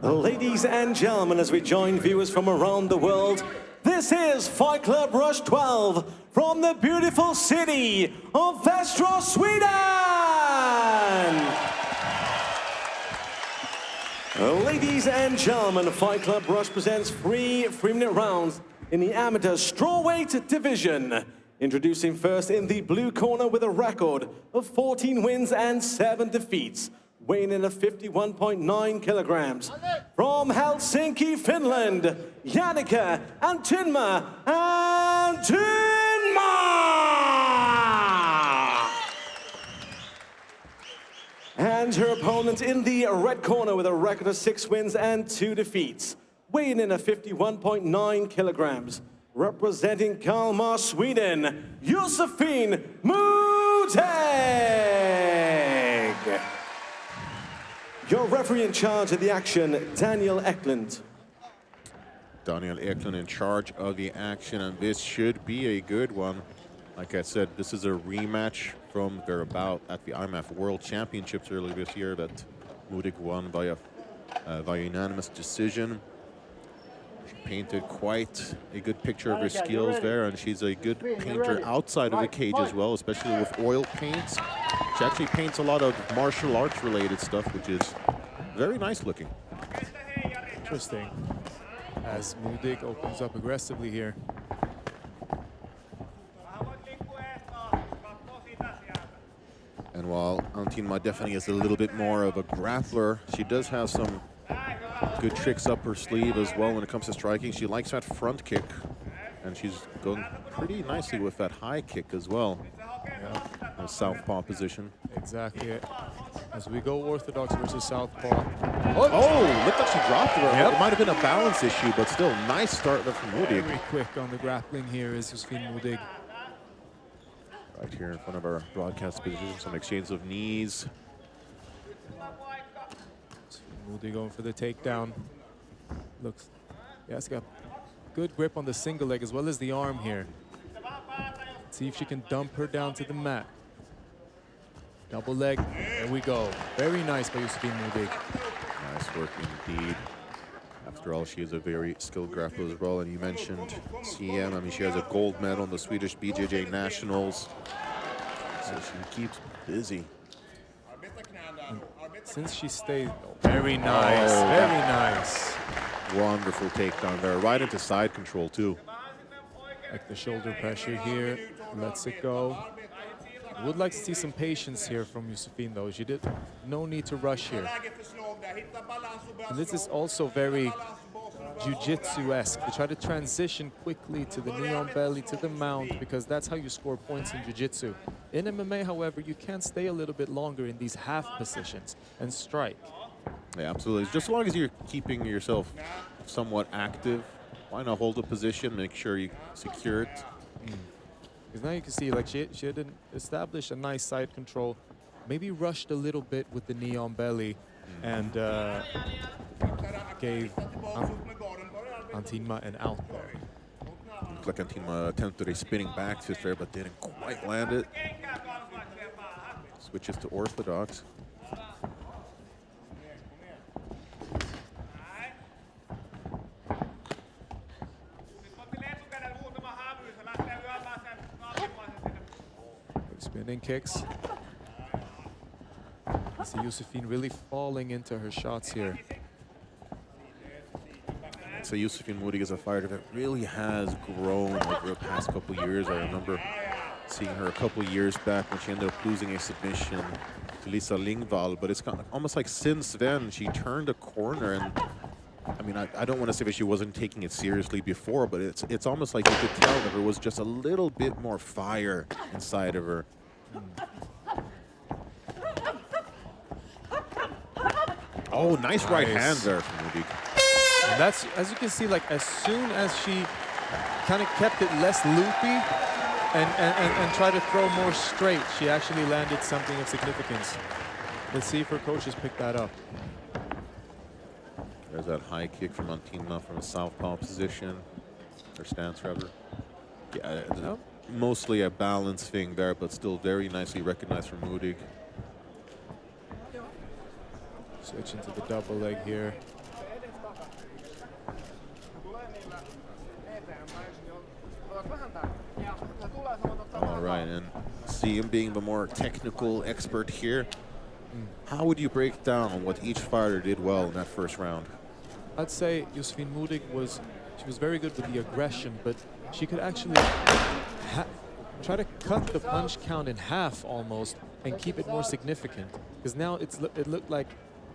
Ladies and gentlemen, as we join viewers from around the world, this is Fight Club Rush 12 from the beautiful city of Västerås, Sweden! Ladies and gentlemen, Fight Club Rush presents three-minute rounds in the amateur strawweight division. Introducing first in the blue corner with a record of 14 wins and 7 defeats, weighing in at 51.9 kilograms. From Helsinki, Finland, Janika Antinmaa. And her opponent in the red corner with a record of 6 wins and 2 defeats, weighing in at 51.9 kilograms. Representing Kalmar, Sweden, Josefine Modig. Your referee in charge of the action, Daniel Eklund. Daniel Eklund in charge of the action, and this should be a good one. Like I said, this is a rematch from their bout at the IMF World Championships earlier this year that Modig won by unanimous decision. She painted quite a good picture of her skills there, and she's a good painter outside of the cage as well, especially with oil paints. She actually paints a lot of martial arts related stuff, which is very nice looking. Interesting. As Modig opens up aggressively here. And while Antinmaa definitely is a little bit more of a grappler, she does have some good tricks up her sleeve as well when it comes to striking. She likes that front kick, and she's going pretty nicely with that high kick as well. Yeah. The southpaw position. Exactly. As we go orthodox versus southpaw. Oh, looked like she dropped her. Yep. It might have been a balance issue, but still, nice start there from Modig. Very quick on the grappling here is Josefine Modig. Right here in front of our broadcast position, some exchange of knees. Modig going for the takedown. Looks, yeah, it's got good grip on the single leg as well as the arm here. Let's see if she can dump her down to the mat. Double leg, there we go. Very nice by Josefine Modig. Nice work indeed. After all, she is a very skilled grappler as well. And you mentioned CM, I mean, she has a gold medal in the Swedish BJJ Nationals. So she keeps busy. And since she stayed, very nice, very nice. Wonderful takedown there, right into side control too. Like the shoulder pressure here, lets it go. Would like to see some patience here from Josefine though. She did no need to rush here. And this is also very jiu-jitsu-esque. They try to transition quickly to the knee on belly, to the mount, because that's how you score points in jiu-jitsu. In MMA, however, you can stay a little bit longer in these half positions and strike. Yeah, absolutely. Just as long as you're keeping yourself somewhat active, why not hold a position, make sure you secure it. Because now you can see, like, she had established a nice side control, maybe rushed a little bit with the knee on belly, and gave Antinmaa an out there. Looked like Antinmaa attempted a spinning back fist there, but didn't quite land it. Switches to orthodox. Spinning kicks. I see Josefine really falling into her shots here. So Josefine Modig is a fighter that really has grown over the past couple years. I remember seeing her a couple years back when she ended up losing a submission to Lisa Lingvall, but it's kind of almost like since then she turned a corner. And I mean, I don't want to say that she wasn't taking it seriously before, but it's almost like you could tell that there was just a little bit more fire inside of her. Oh, nice right hand there from Modig. And that's, as you can see, like as soon as she kind of kept it less loopy and tried to throw more straight, she actually landed something of significance. Let's see if her coaches pick that up. There's that high kick from Antinmaa from a southpaw position, her stance rather. Yeah, mostly a balance thing there, but still very nicely recognized from Modig. Switch into the double leg here. All right, and see him being the more technical expert here. How would you break down what each fighter did well in that first round? I'd say Josefine Modig was very good with the aggression, but she could actually try to cut the punch count in half almost and keep it more significant. Because now it looked like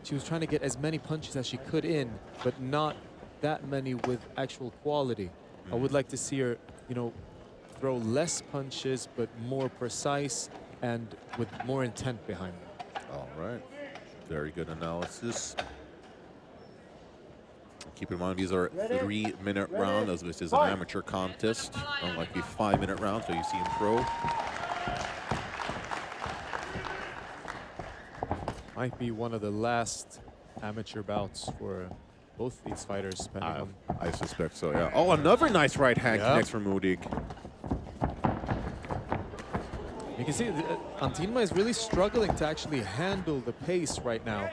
she was trying to get as many punches as she could in, but not that many with actual quality. I would like to see her, you know, throw less punches, but more precise and with more intent behind them. All right, very good analysis. Keep in mind, these are 3-minute rounds, as this is an amateur contest, unlike the 5-minute rounds that you see in pro. Might be one of the last amateur bouts for both these fighters, depending on... I suspect so, yeah. Oh, another nice right hand connects from Modig. You can see Antinmaa is really struggling to actually handle the pace right now.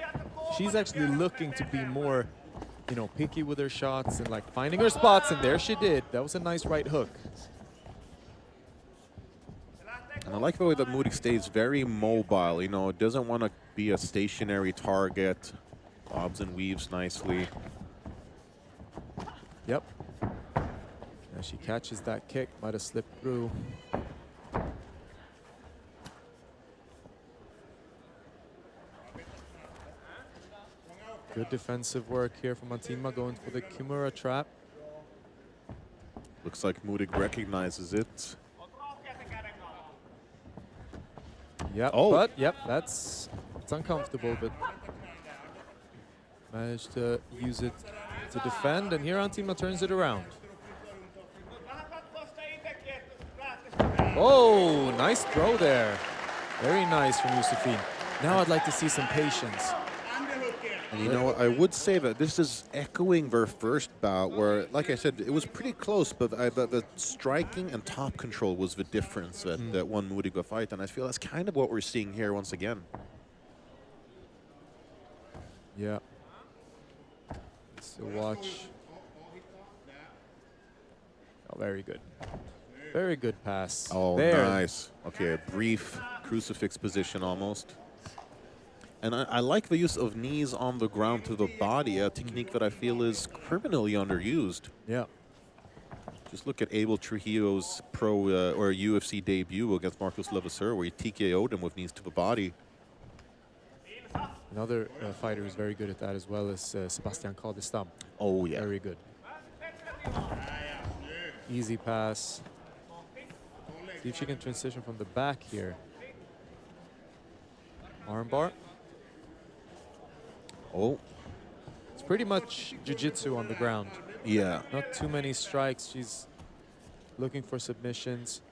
She's actually looking to be more, you know, picky with her shots and like finding her spots, and there she did. That was a nice right hook. And I like the way that Modig stays very mobile. You know, it doesn't want to be a stationary target. Bobs and weaves nicely. Yep. Now she catches that kick, might have slipped through. Good defensive work here from Antinmaa, going for the Kimura trap. Looks like Modig recognizes it. Yep, but yep, it's uncomfortable, but managed to use it to defend, and here Antinmaa turns it around. Oh, nice throw there. Very nice from Josefine. Now I'd like to see some patience. And you know what, I would say that this is echoing their first bout where, like I said, it was pretty close, but the striking and top control was the difference that won Modig the fight, and I feel that's kind of what we're seeing here once again. Yeah. So watch. Oh, very good. Very good pass. Oh, there. Nice. Okay, a brief crucifix position almost. And I like the use of knees on the ground to the body, a technique that I feel is criminally underused. Yeah. Just look at Abel Trujillo's pro or UFC debut against Marcos Levasseur, where he TKO'd him with knees to the body. Another fighter who's very good at that as well is Sebastian Caldestam. Oh, yeah. Very good. Easy pass. See if she can transition from the back here. Armbar. Oh. It's pretty much jiu-jitsu on the ground. Yeah. Not too many strikes. She's looking for submissions.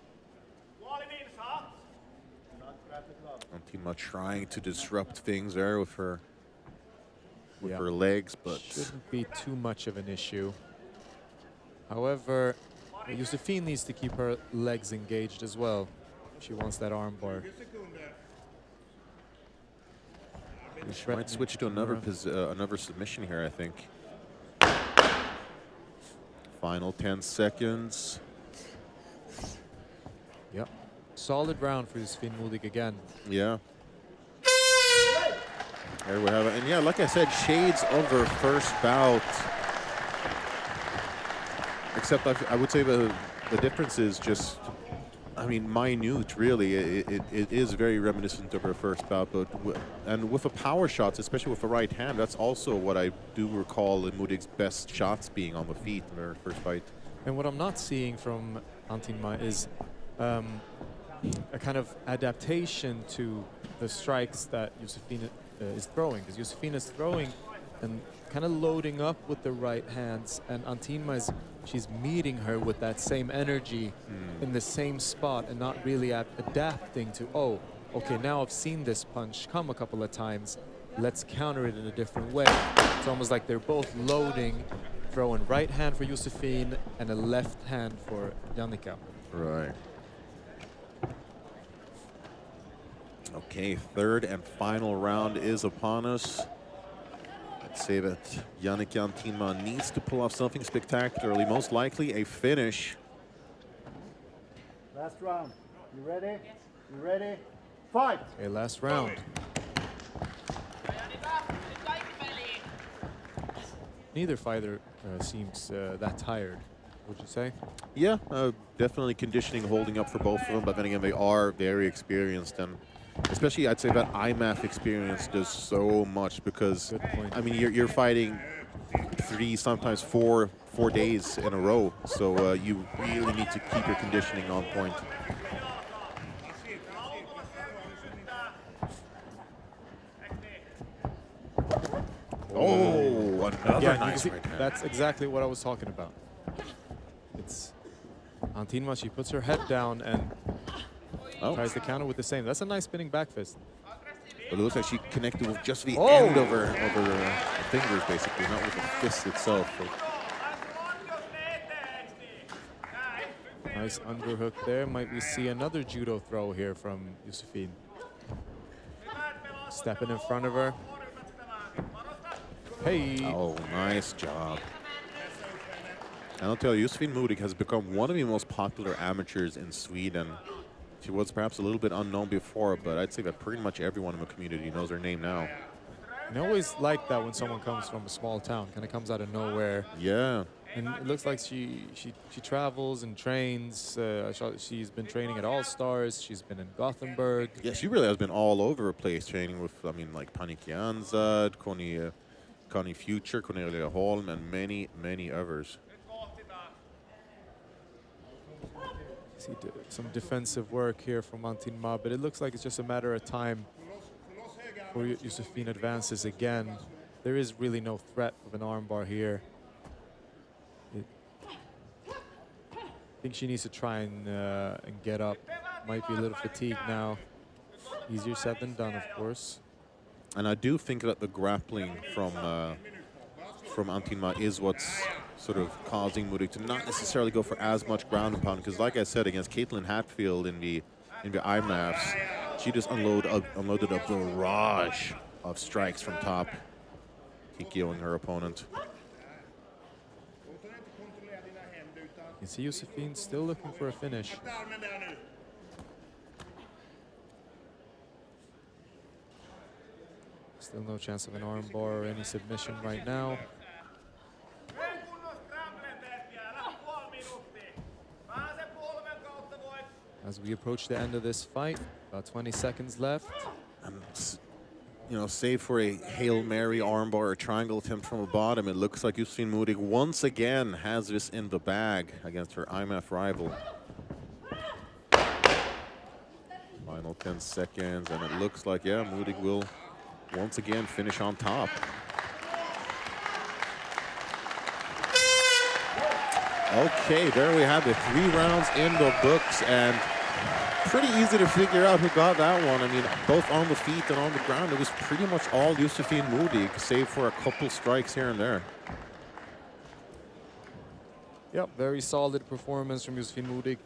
Antinmaa trying to disrupt things there with her legs, but shouldn't be too much of an issue. However, Josefine needs to keep her legs engaged as well. She wants that armbar. She might switch to another submission here, I think. Final 10 seconds. Yep. Solid round for Josefine Modig again. Yeah. There we have it. And yeah, like I said, shades of her first bout. Except I would say the difference is just, I mean, minute, really. It is very reminiscent of her first bout, but and with the power shots, especially with the right hand, that's also what I do recall in Modig's best shots being on the feet in her first fight. And what I'm not seeing from Antinmaa is a kind of adaptation to the strikes that Josefine is throwing. Because Josefine is throwing and kind of loading up with the right hands, and Antinmaa she's meeting her with that same energy in the same spot and not really adapting to, oh, okay, now I've seen this punch come a couple of times, let's counter it in a different way. It's almost like they're both loading, throwing right hand for Josefine and a left hand for Janika. Right. Okay, third and final round is upon us. I'd say that Janika Antinmaa needs to pull off something spectacularly, most likely a finish. Last round. You ready? You ready? Fight! Okay, last round. Neither fighter seems that tired, would you say? Yeah, definitely conditioning holding up for both of them, but then again, they are very experienced, and especially I'd say that IMAF experience does so much because, Good point. I mean, you're fighting 3, sometimes 4 days in a row, so you really need to keep your conditioning on point. Oh, another Again, nice see, right hand. that's exactly what I was talking about. It's Antinmaa, she puts her head down and tries to counter with the same. That's a nice spinning back fist. But it looks like she connected with just the end of her fingers, basically, not with the fist itself. Nice underhook there. Might we see another judo throw here from Josefine? Stepping in front of her. Hey. Oh, nice job. And I'll tell you, Josefine Modig has become one of the most popular amateurs in Sweden. She was perhaps a little bit unknown before, but I'd say that pretty much everyone in the community knows her name now. I always like that when someone comes from a small town, kind of comes out of nowhere. Yeah. And it looks like she travels and trains. She's been training at All Stars. She's been in Gothenburg. Yeah, she really has been all over the place training with, I mean, like Panik Janzad, Connie Future, Cornelia Holm, and many, many others. See some defensive work here from Antinmaa, but it looks like it's just a matter of time before Josefine advances again. There is really no threat of an armbar here. I think she needs to try and get up. Might be a little fatigued now. Easier said than done, of course. And I do think that the grappling from Antinmaa is what's sort of causing Modig to not necessarily go for as much ground and pound, because like I said, against Caitlin Hatfield in the IMAFs, she just unloaded a barrage of strikes from top, TKOing her opponent. You see Josefine still looking for a finish. Still no chance of an armbar or any submission right now. As we approach the end of this fight, about 20 seconds left. And, you know, save for a Hail Mary armbar or triangle attempt from the bottom, it looks like Josefine Modig once again has this in the bag against her IMAF rival. Final 10 seconds, and it looks like, yeah, Modig will once again finish on top. Okay, there we have it. 3 rounds in the books, and pretty easy to figure out who got that one. I mean, both on the feet and on the ground, it was pretty much all Josefine Modig, save for a couple strikes here and there. Yep, very solid performance from Josefine Modig.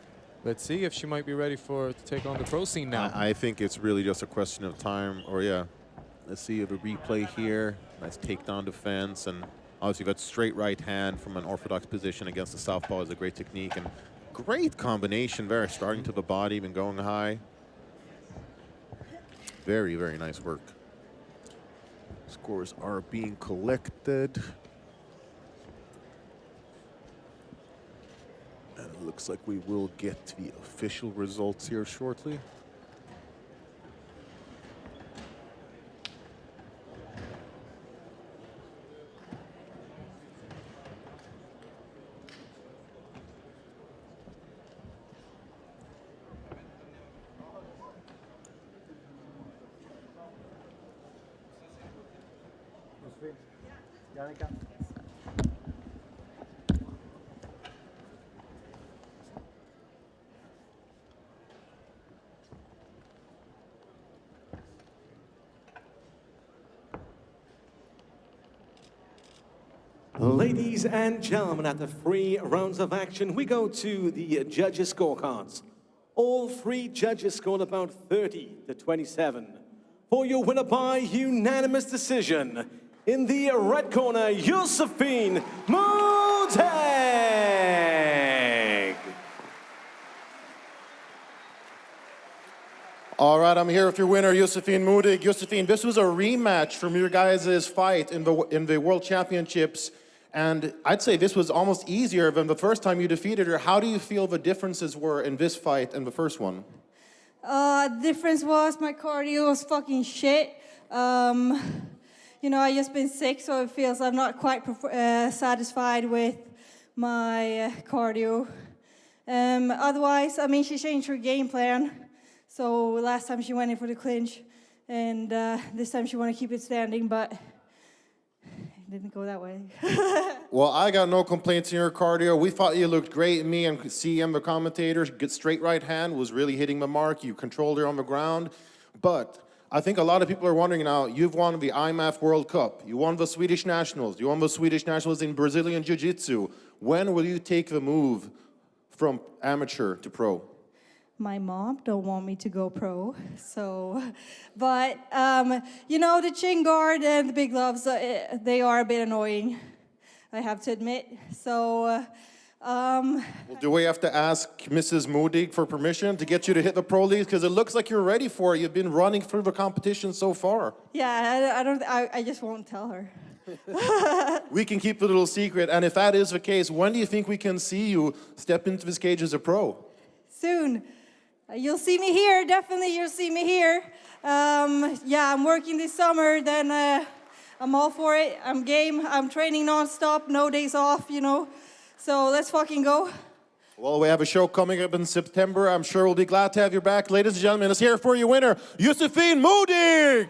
Let's see if she might be ready to take on the pro scene now. I think it's really just a question of time, or yeah. Let's see the replay here. Nice takedown defense, and obviously got straight right hand from an orthodox position against the southpaw is a great technique, and great combination there, starting to the body, even going high. Very, very nice work. Scores are being collected. And it looks like we will get the official results here shortly. Janika. Ladies and gentlemen, after 3 rounds of action, we go to the judges' scorecards. All 3 judges scored about 30-27. For your winner by unanimous decision, in the red corner, Josefine Modig. All right, I'm here with your winner, Josefine Modig. Josefine, this was a rematch from your guys' fight in the World Championships, and I'd say this was almost easier than the first time you defeated her. How do you feel the differences were in this fight and the first one? Difference was my cardio was fucking shit. You know, I just been sick, so it feels I'm not quite satisfied with my cardio. Otherwise, I mean, she changed her game plan. So last time she went in for the clinch, and this time she wanted to keep it standing, but it didn't go that way. Well, I got no complaints in your cardio. We thought you looked great. Me and CM, the commentators, good straight right hand was really hitting the mark. You controlled her on the ground. But I think a lot of people are wondering now, you've won the IMAF World Cup. You won the Swedish Nationals. You won the Swedish Nationals in Brazilian Jiu-Jitsu. When will you take the move from amateur to pro? My mom don't want me to go pro, so, but, you know, the chin guard and the big gloves, they are a bit annoying, I have to admit, so, Well, do we have to ask Mrs. Modig for permission to get you to hit the pro leagues? Because it looks like you're ready for it. You've been running through the competition so far. yeah, I just won't tell her. We can keep the little secret, and if that is the case, when do you think we can see you step into this cage as a pro? Soon. You'll see me here, definitely you'll see me here. Yeah, I'm working this summer, then I'm all for it. I'm game, I'm training non-stop, no days off, you know. So let's fucking go. Well, we have a show coming up in September. I'm sure we'll be glad to have you back. Ladies and gentlemen, let's hear it for your winner, Josefine Modig!